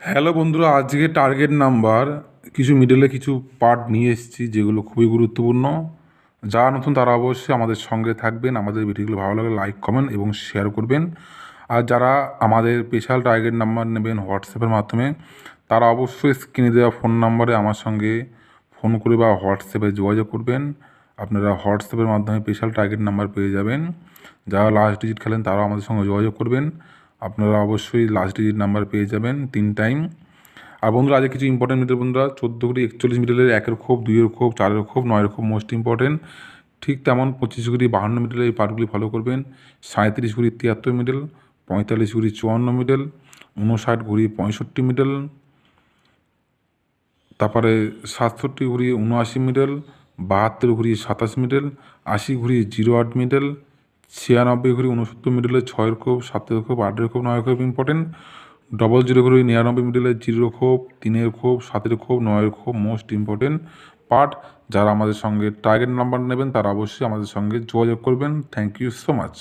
Hello বন্ধুরা, আজকে target number কিছু মিডলে কিছু পার্ট নিয়ে এসেছি যেগুলো খুবই গুরুত্বপূর্ণ। যারা নতুন তারা অবশ্যই আমাদের সঙ্গে থাকবেন, আমাদের ভিডিওগুলো ভালো লাগলে লাইক কমেন্ট এবং শেয়ার করবেন। আর যারা আমাদের স্পেশাল টার্গেট নাম্বার নেবেন হোয়াটসঅ্যাপের মাধ্যমে, তারা অবশ্যই স্ক্রিনে দেওয়া ফোন নাম্বারে আমার সঙ্গে ফোন করে বা হোয়াটসঅ্যাপে যোগাযোগ করবেন। আপনারা হোয়াটসঅ্যাপের মাধ্যমে স্পেশাল টার্গেট নাম্বার পেয়ে যাবেন। যারা লাস্ট ডিজিট খেলেন তারাও আমাদের সঙ্গে যোগাযোগ করবেন। আপনারা অবশ্যই লাস্ট ডিজিট নাম্বার পেয়ে যাবেন 3 টাইম। আর বন্ধুরা, আজকে কিছু ইম্পর্টেন্ট মিডল বন্ধুরা, 14 কোটি 41 মিডলের 1-এর খোপ, 2-এর খোপ, 4-এর খোপ, 9-এর খোপ মোস্ট ইম্পর্টেন্ট। ঠিক তেমন 25 কোটি 52 মিডলের এই পার্টগুলি ফলো করবেন। 37 কোটি 73 মিডল, 45 কোটি 54 মিডল, 59 কোটি 65 মিডল, তারপরে 67 ঘুরি 79 মিডল, 72 ঘুরি 27 মিডল, 80 ঘুরি 08 মিডল, 96 ঘুরি 69 মিডলে 6-এর খোপ, 7-এর খোপ, 8-এর খোপ, 9-এর খোপ ইম্পর্টেন্ট। 00 ঘুরি 99 মিডলে 0 খোপ, 3-এর খোপ, 7-এর খোপ, 9-এর খোপ মোস্ট ইম্পর্টেন্ট পার্ট। যারা আমাদের সঙ্গে টার্গেট নাম্বার নেবেন তারা অবশ্যই আমাদের সঙ্গে যোগাযোগ করবেন। Thank you so much.